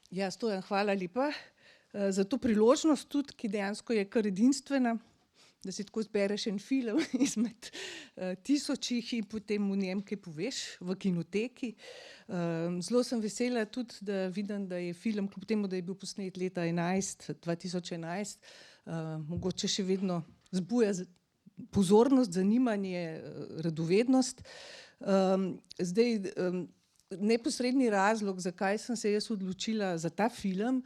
Ja, Stojan, hvala lepa za to priložnost tudi, ki dejansko je kar edinstvena, da si tako zbereš en film izmed tisočih in potem v njem kaj poveš v kinoteki. Zelo sem vesela tudi, da vidim, da je film, kljub temu, da je bil posnet leta 2011, mogoče še vedno zbuja pozornost, zanimanje, radovednost. Zdaj, neposredni razlog, zakaj sem se jaz odločila za ta film,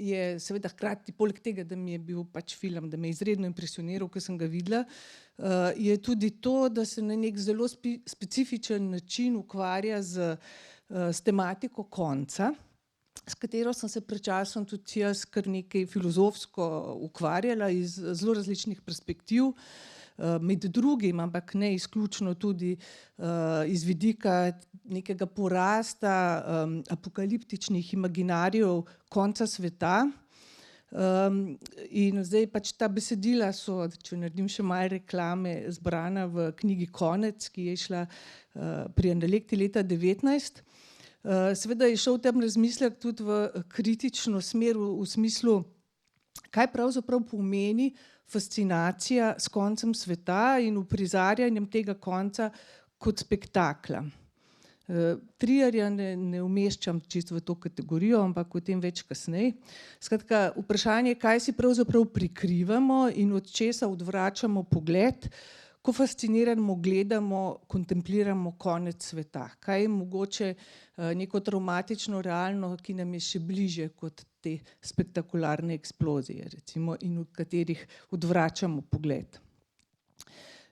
je seveda hkrati, poleg tega, da mi je bil pač film, da me je izredno impresioniral, ko sem ga videla, je tudi to, da se na nek zelo specifičen način ukvarja s tematiko konca, s katero sem se pred časom tudi jaz kar nekaj filozofsko ukvarjala iz zelo različnih perspektiv. Med drugim, ampak ne izključno tudi iz vidika nekega porasta apokaliptičnih imaginarijev konca sveta. In zdaj pač ta besedila so, če naredim še malo reklame, zbrana v knjigi Konec, ki je šla pri Analekti leta 2019. Seveda je šel tam razmislek tudi v kritično smer, v smislu, kaj pravzaprav pomeni fascinacija s koncem sveta in uprizarjanjem tega konca kot spektakla. Trierja ne umeščam čisto v to kategorijo, ampak o tem več kasneje. Skratka, vprašanje, kaj si pravzaprav prikrivamo in od česa odvračamo pogled, ko fascinirano gledamo, kontempliramo konec sveta. Kaj je mogoče neko travmatično realno, ki nam je še bliže kot te spektakularne eksplozije, recimo, in v katerih odvračamo pogled.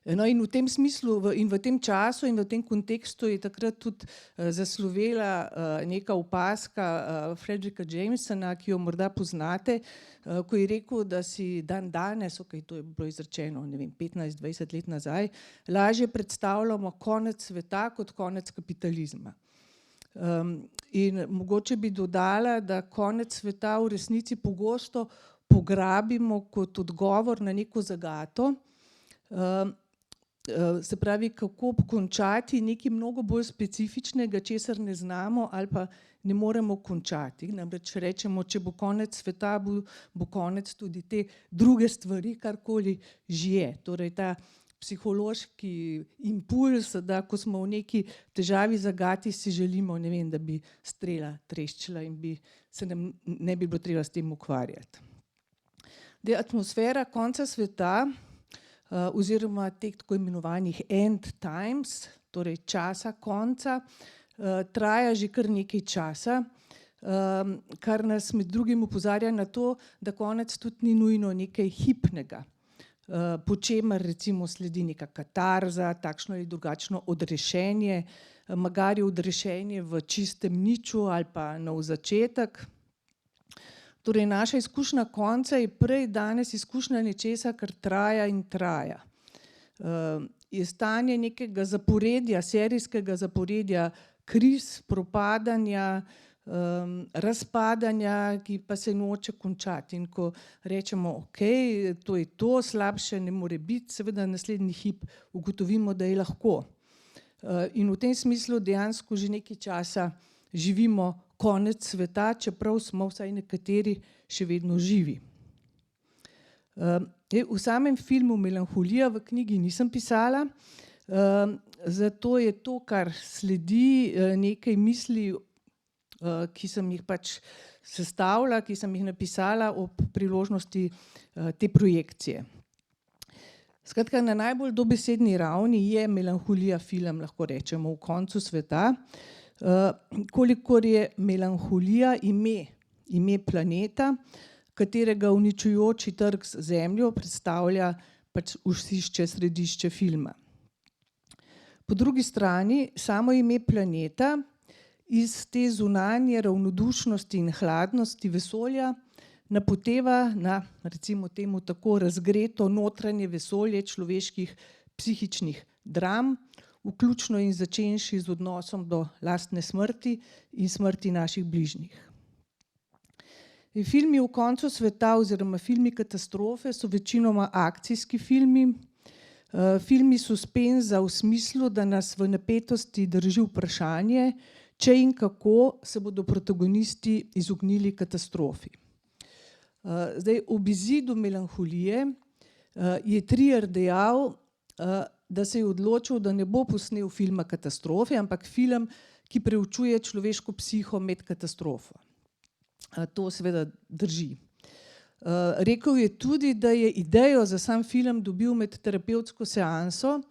No, in v tem smislu in v tem času in v tem kontekstu je takrat tudi zaslovela neka opazka Fredricka Jamesona, ki jo morda poznate, ko je rekel, da si danes, to je bilo izrečeno, ne vem, 15-20 let nazaj, lažje predstavljamo konec sveta kot konec kapitalizma. In mogoče bi dodala, da konec sveta v resnici pogosto pograbimo kot odgovor na neko zagato, se pravi, kako končati nekaj mnogo bolj specifičnega, česar ne znamo ali pa ne moremo končati. Namreč rečemo, če bo konec sveta, bo konec tudi te druge stvari, karkoli že je. Torej ta psihološki impuls, da ko smo v neki težavi, zagati, si želimo, ne vem, da bi strela treščila in se nam ne bi bilo treba s tem ukvarjati. Atmosfera konca sveta oziroma teh tako imenovanih end times, torej časa konca, traja že kar nekaj časa, kar nas med drugim opozarja na to, da konec tudi ni nujno nekaj hipnega, po čemer recimo sledi neka katarza, takšno ali drugačno odrešenje, magari odrešenje v čistem niču ali pa nov začetek. Torej, naša izkušnja konca je prej danes izkušnja nečesa, kar traja in traja. Je stanje nekega zaporedja, serijskega zaporedja kriz, propadanja, razpadanja, ki pa se noče končati. In ko rečemo, okej, to je to, slabše ne more biti, seveda naslednji hip ugotovimo, da je lahko. In v tem smislu dejansko že nekaj časa živimo konec sveta, čeprav smo vsaj nekateri še vedno živi. V samem filmu Melanholija v knjigi nisem pisala, zato je to, kar sledi, nekaj misli, ki sem jih pač sestavila, ki sem jih napisala ob priložnosti te projekcije. Skratka, na najbolj dobesedni ravni je Melanholija film, lahko rečemo, o koncu sveta, kolikor je melanholija ime planeta, katerega uničujoči trk z Zemljo predstavlja pač osišče, središče filma. Po drugi strani samo ime planeta iz te zunanje ravnodušnosti in hladnosti vesolja napoteva na, recimo temu tako, razgreto notranje vesolje človeških psihičnih dram, vključno in začenši z odnosom do lastne smrti in smrti naših bližnjih. Filmi o koncu sveta oziroma filmi katastrofe so večinoma akcijski filmi, filmi suspenza v smislu, da nas v napetosti drži vprašanje, če in kako se bodo protagonisti izognili katastrofi. Zdaj, ob izidu Melanholije je Trier dejal, da se je odločil, da ne bo posnel filma katastrofe, ampak film, ki preučuje človeško psiho med katastrofo. To seveda drži. Rekel je tudi, da je idejo za sam film dobil med terapevtsko seanso,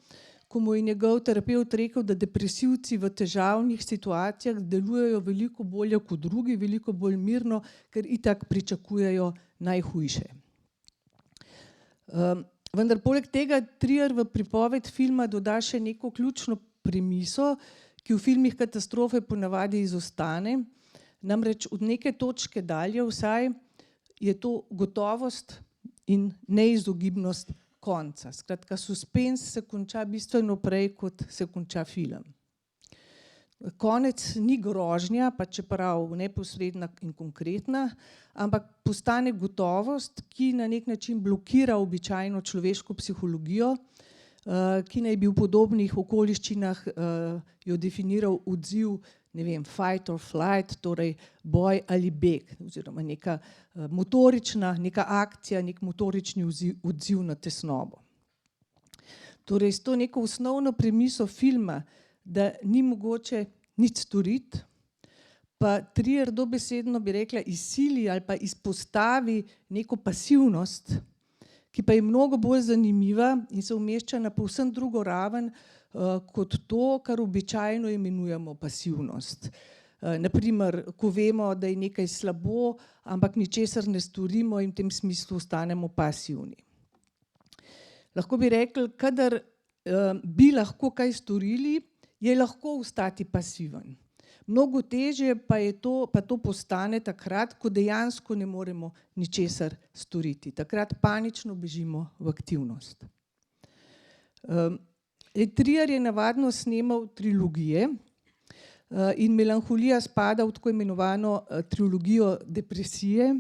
ko mu je njegov terapevt rekel, da depresivci v težavnih situacijah delujejo veliko bolje kot drugi, veliko bolj mirno, ker itak pričakujejo najhujše. Vendar poleg tega Trier v pripoved filma doda še neko ključno premiso, ki v filmih katastrofe ponavadi izostane. Namreč od neke točke dalje vsaj je to gotovost in neizogibnost konca. Skratka, suspenz se konča bistveno prej, kot se konča film. Konec ni grožnja, pa čeprav neposredna in konkretna, ampak postane gotovost, ki na nek način blokira običajno človeško psihologijo, ki naj bi v podobnih okoliščinah jo definiral odziv, ne vem, fight or flight, torej boj ali beg, oziroma neka motorična, neka akcija, nek motorični odziv na tesnobo. Torej, s to neko osnovno premiso filma, da ni mogoče nič storiti, pa Trier dobesedno, bi rekla, izsili ali pa izpostavi neko pasivnost, ki pa je mnogo bolj zanimiva in se umešča na povsem drugo raven, kot to, kar običajno imenujemo pasivnost. Naprimer, ko vemo, da je nekaj slabo, ampak ničesar ne storimo in v tem smislu ostanemo pasivni. Lahko bi rekli, kadar bi lahko kaj storili, je lahko ostati pasiven. Mnogo težje pa to postane takrat, ko dejansko ne moremo ničesar storiti. Takrat panično bežimo v aktivnost. Trier je navadno snemal trilogije in Melanholija spada v tako imenovano trilogijo depresije,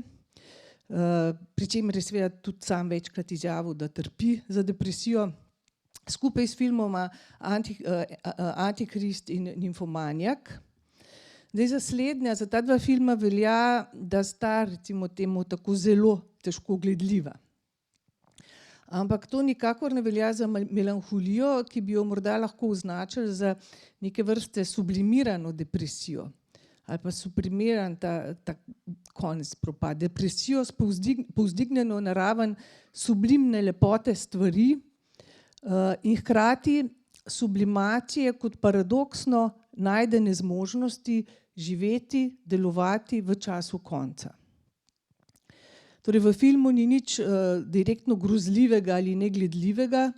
pri čemer je seveda tudi sam večkrat izjavil, da trpi za depresijo, skupaj s filmoma Antikrist in Nimfomanjak. Zdaj, za slednja, za ta dva filma velja, da sta recimo temu tako zelo težko gledljiva. Ampak to nikakor ne velja za Melanholijo, ki bi jo morda lahko označili za neke vrste sublimirano depresijo ali pa suprimiran ta konec propad. Depresijo povzdignjeno na raven sublimne lepote stvari in hkrati sublimacije kot paradoksno najdene zmožnosti živeti, delovati v času konca. Torej, v filmu ni nič direktno grozljivega ali negledljivega,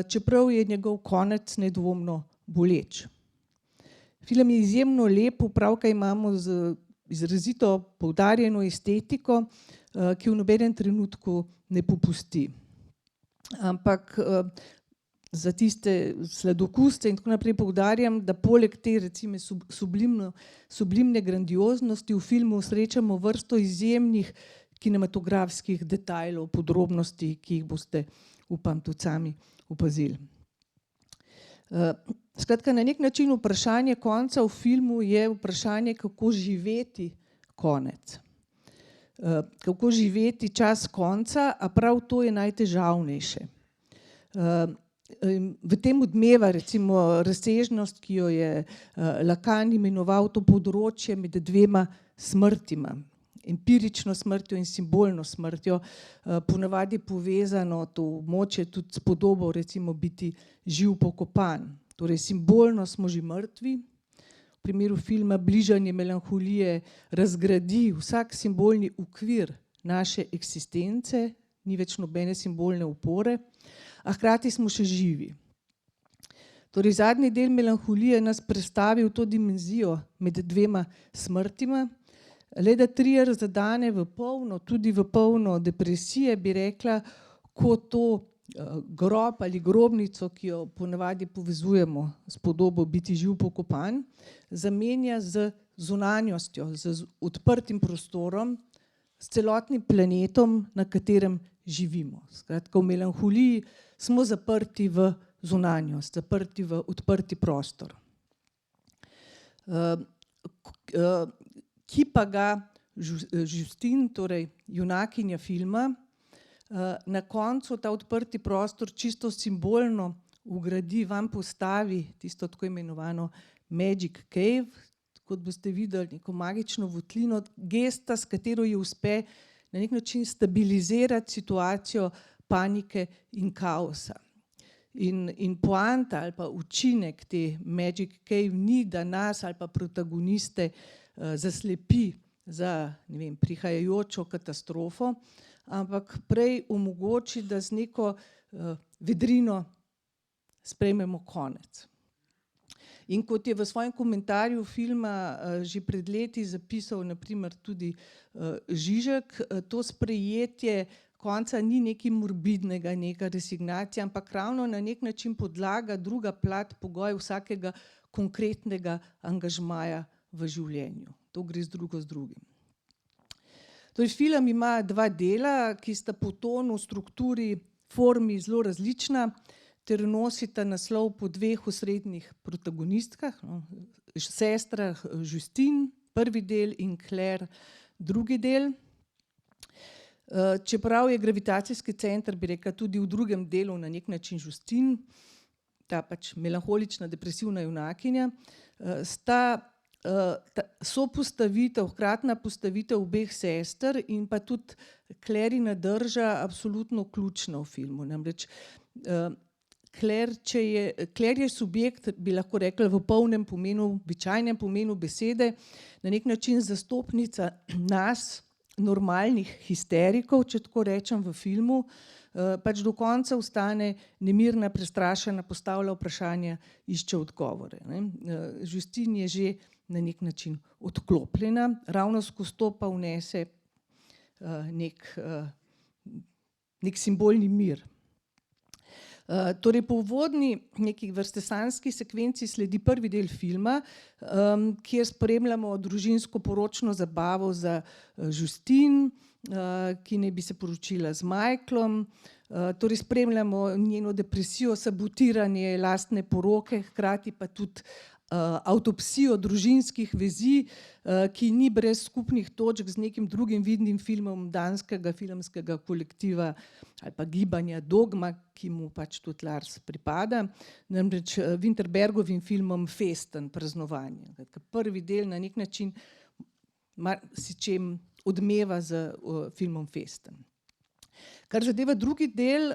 čeprav je njegov konec nedvomno boleč. Film je izjemno lep, opravka imamo z izrazito poudarjeno estetiko, ki v nobenem trenutku ne popusti. Ampak za tiste sladokuste in tako naprej poudarjam, da poleg te recimo sublimne grandioznosti v filmu srečamo vrsto izjemnih kinematografskih detajlov, podrobnosti, ki jih boste, upam, tudi sami opazili. Skratka, na nek način vprašanje konca v filmu je vprašanje, kako živeti konec. Kako živeti čas konca, a prav to je najtežavnejše. V tem odmeva recimo razsežnost, ki jo je Lacan imenoval to področje med dvema smrtima. Empirično smrtjo in simbolno smrtjo, ponavadi povezano to območje tudi s podobo recimo biti živ pokopan. Torej, simbolno smo že mrtvi. V primeru filma Bližanje Melanholije razgradi vsak simbolni okvir naše eksistence, ni več nobene simbolne opore, a hkrati smo še živi. Torej, zadnji del Melanholije nas prestavi v to dimenzijo med dvema smrtima, le da Trier zadane v polno, tudi v polno depresije, bi rekla, ko to grob ali grobnico, ki jo ponavadi povezujemo s podobo biti živ pokopan, zamenja z zunanjostjo, z odprtim prostorom, s celotnim planetom, na katerem živimo. Skratka, v Melanholiji smo zaprti v zunanjost, zaprti v odprti prostor. ki pa ga Justine, torej junakinja filma, na koncu ta odprti prostor čisto simbolno vgradi, vam postavi tisto tako imenovano Magic Cave, kot boste videli, neko magično votlino, gesta, s katero ji uspe na nek način stabilizirati situacijo panike in kaosa. In poanta ali pa učinek te Magic Cave ni, da nas ali pa protagoniste zaslepi za, ne vem, prihajajočo katastrofo, ampak prej omogoči, da z neko vedrino sprejmemo konec. In kot je v svojem komentarju filma že pred leti zapisal na primer tudi Žižek, to sprejetje konca ni nekaj morbidnega, neka resignacija, ampak ravno na nek način podlaga, druga plat, pogoj vsakega konkretnega angažmaja v življenju. To gre z drugim. Torej, film ima dva dela, ki sta po tonu, strukturi, formi zelo različna, ter nosita naslov po dveh osrednjih protagonistkah, sestrah Justine, prvi del, in Claire, drugi del. Čeprav je gravitacijski center, bi rekla, tudi v drugem delu na nek način Justine, ta pač melanholična, depresivna junakinja, sta sopostavitev, hkratna postavitev obeh sester in pa tudi Clarina drža absolutno ključna v filmu. Namreč Claire je subjekt, bi lahko rekla, v polnem pomenu, običajnem pomenu besede, na nek način zastopnica nas, normalnih histerikov, če tako rečem, v filmu, pač do konca ostane nemirna, prestrašena, postavlja vprašanja, išče odgovore. Justine je že na nek način odklopljena, ravno skozi to pa vnese nek simbolni mir. Torej, po uvodni neki vrste sanjski sekvenci sledi prvi del filma, kjer spremljamo družinsko poročno zabavo za Justine, ki naj bi se poročila z Michaelom. Torej, spremljamo njeno depresijo, sabotiranje lastne poroke, hkrati pa tudi avtopsijo družinskih vezi, ki ni brez skupnih točk z nekim drugim vidnim filmom danskega filmskega kolektiva ali pa gibanja Dogma, ki mu pač tudi Lars pripada, namreč Winterbergovim filmom Festen, praznovanje. Prvi del na nek način marsičem odmeva z filmom Festen. Kar zadeva drugi del,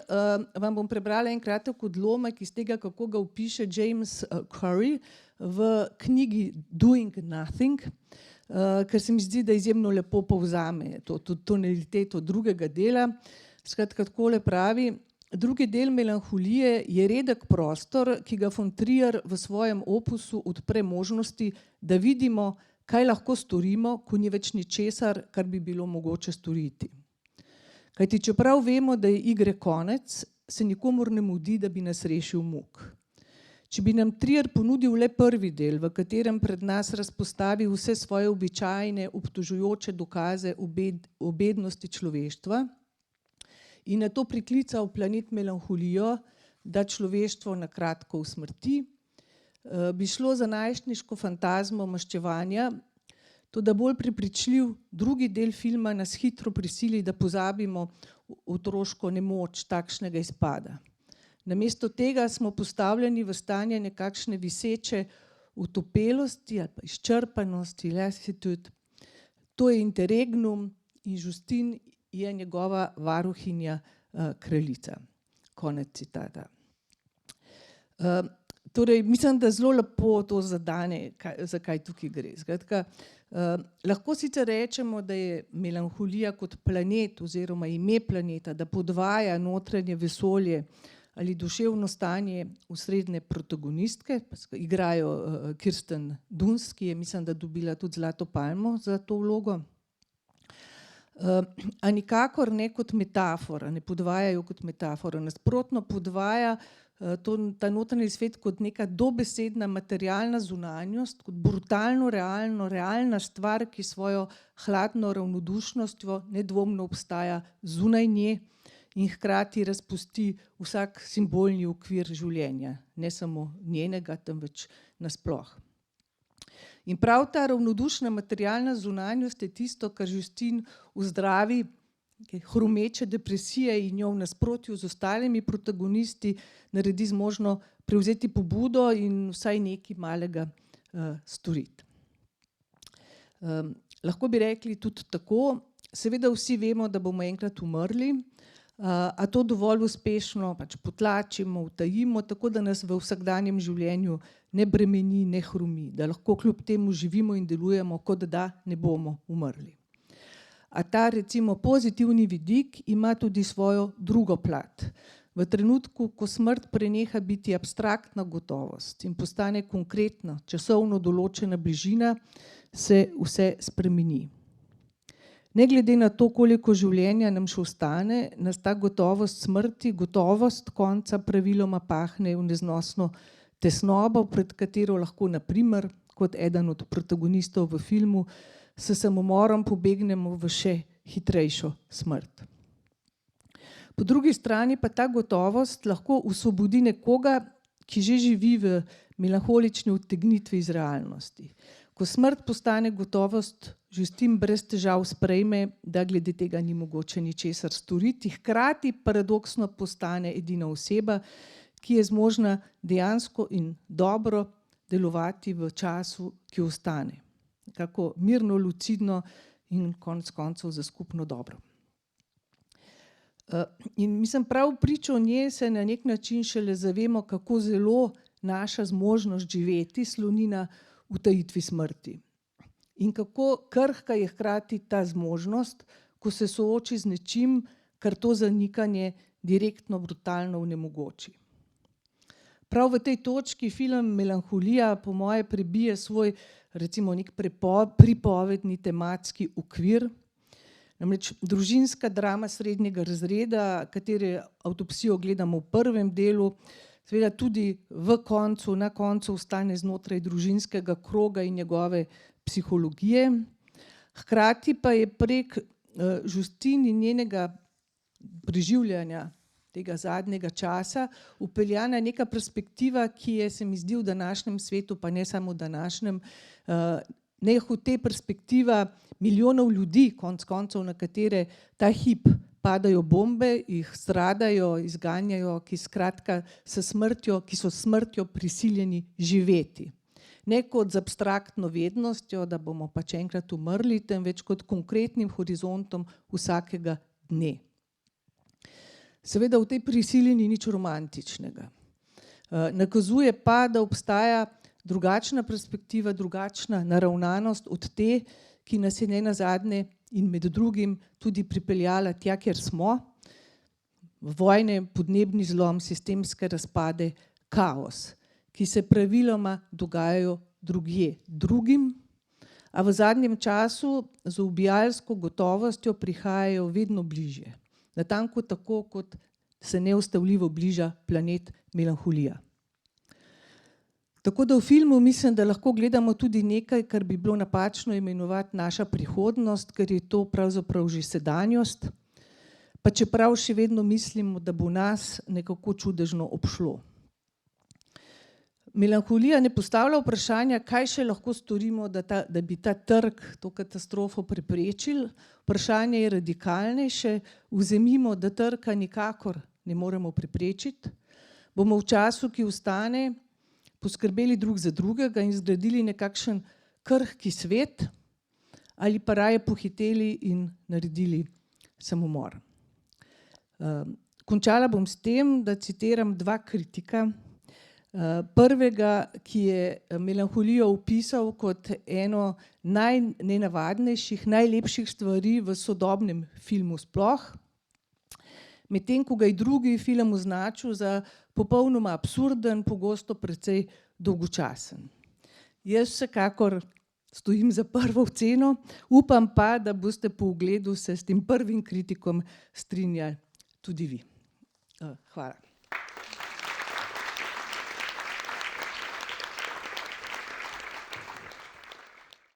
vam bom prebrala en kratek odlomek iz tega, kako ga opiše James Curry v knjigi Doing Nothing, ker se mi zdi, da izjemno lepo povzame to tonaliteto drugega dela. Skratka, takole pravi: drugi del Melanholije je redek prostor, ki ga von Trier v svojem opusu odpre možnosti, da vidimo, kaj lahko storimo, ko ni več ničesar, kar bi bilo mogoče storiti. Kajti čeprav vemo, da je igre konec, se nikomur ne mudi, da bi nas rešil muk. Če bi nam Trier ponudil le prvi del, v katerem pred nas razpostavi vse svoje običajne obtožujoče dokaze o bednosti človeštva in nato priklical planet Melanholijo, da človeštvo na kratko usmrti, bi šlo za najstniško fantazmo maščevanja, toda bolj prepričljiv drugi del filma nas hitro prisili, da pozabimo otroško nemoč takšnega izpada. Namesto tega smo postavljeni v stanje nekakšne viseče utopelosti ali pa izčrpanosti, lassitude. To je interregnum in Justine je njegova varuhinja, kraljica. Konec citata. Torej, mislim, da zelo lepo to zadane, za kaj tukaj gre. Skratka, lahko sicer rečemo, da je Melanholija kot planet oziroma ime planeta, da podvaja notranje vesolje ali duševno stanje osrednje protagonistke, igrajo Kirsten Dunst, ki je, mislim, da dobila tudi Zlato palmo za to vlogo. A nikakor ne kot metafora, ne podvajajo kot metafora, nasprotno podvaja ta notranji svet kot neka dobesedna materialna zunanjost, kot brutalno realna stvar, ki svojo hladno ravnodušnostjo nedvomno obstaja zunaj nje in hkrati razpusti vsak simbolni okvir življenja, ne samo njenega, temveč nasploh. In prav ta ravnodušna materialna zunanjost je tisto, kar Justin v zdravi hrumeče depresije in jo v nasprotju z ostalimi protagonisti naredi zmožno prevzeti pobudo in vsaj nekaj malega storiti. Lahko bi rekli tudi tako, seveda vsi vemo, da bomo enkrat umrli, a to dovolj uspešno pač potlačimo, utajimo, tako da nas v vsakdanjem življenju ne bremeni, ne hrumi, da lahko kljub temu živimo in delujemo, kot da ne bomo umrli. A ta recimo pozitivni vidik ima tudi svojo drugo plat. V trenutku, ko smrt preneha biti abstraktna gotovost in postane konkretna, časovno določena bližina, se vse spremeni. Ne glede na to, koliko življenja nam še ostane, nas ta gotovost smrti, gotovost konca praviloma pahne v neznosno tesnobo, pred katero lahko na primer, kot eden od protagonistov v filmu, s samomorom pobegnemo v še hitrejšo smrt. Po drugi strani pa ta gotovost lahko osvobodi nekoga, ki že živi v melanholični odtegnitvi iz realnosti. Ko smrt postane gotovost, Justin brez težav sprejme, da glede tega ni mogoče ničesar storiti, hkrati paradoksno postane edina oseba, ki je zmožna dejansko in dobro delovati v času, ki ostane. Nekako mirno, lucidno in konec koncev za skupno dobro. In mislim, prav pričo nje se na nek način šele zavemo, kako zelo naša zmožnost živeti sloni na utajitvi smrti. In kako krhka je hkrati ta zmožnost, ko se sooči z nečim, kar to zanikanje direktno, brutalno onemogoči. Prav v tej točki film Melanholija po moje prebije svoj recimo nek pripovedni tematski okvir. Namreč družinska drama srednjega razreda, katere avtopsijo gledamo v prvem delu, seveda tudi na koncu ostane znotraj družinskega kroga in njegove psihologije. Hkrati pa je prek Justine in njenega preživljanja tega zadnjega časa vpeljana neka perspektiva, ki je, se mi zdi, v današnjem svetu, pa ne samo v današnjem, nehote perspektiva milijonov ljudi, konec koncev, na katere ta hip padajo bombe, jih stradajo, izganjajo, ki skratka s smrtjo, ki so s smrtjo prisiljeni živeti. Ne kot z abstraktno vednostjo, da bomo pač enkrat umrli, temveč kot konkretnim horizontom vsakega dne. Seveda v tej prisili ni nič romantičnega. Nakazuje pa, da obstaja drugačna perspektiva, drugačna naravnanost od te, ki nas je nenazadnje in med drugim tudi pripeljala tja, kjer smo, vojne, podnebni zlom, sistemske razpade, kaos, ki se praviloma dogajajo drugje drugim, a v zadnjem času z ubijalsko gotovostjo prihajajo vedno bližje. Natanko tako, kot se neustavljivo bliža planet Melanholija. Tako da v filmu mislim, da lahko gledamo tudi nekaj, kar bi bilo napačno imenovati naša prihodnost, ker je to pravzaprav že sedanjost, pa čeprav še vedno mislimo, da bo nas nekako čudežno obšlo. Melanholija ne postavlja vprašanja, kaj še lahko storimo, da bi ta trg, to katastrofo preprečili. Vprašanje je radikalnejše, vzemimo, da trga nikakor ne moremo preprečiti. Bomo v času, ki ostane, poskrbeli drug za drugega in zgradili nekakšen krhki svet, ali pa raje pohiteli in naredili samomor. Končala bom s tem, da citiram dva kritika. Prvega, ki je Melanholijo opisal kot eno najnenavadnejših, najlepših stvari v sodobnem filmu sploh, medtem ko ga je drugi film označil za popolnoma absurden, pogosto precej dolgočasen. Jaz vsekakor stojim za prvo oceno, upam pa, da boste po ogledu se s tem prvim kritikom strinjali tudi vi. Hvala.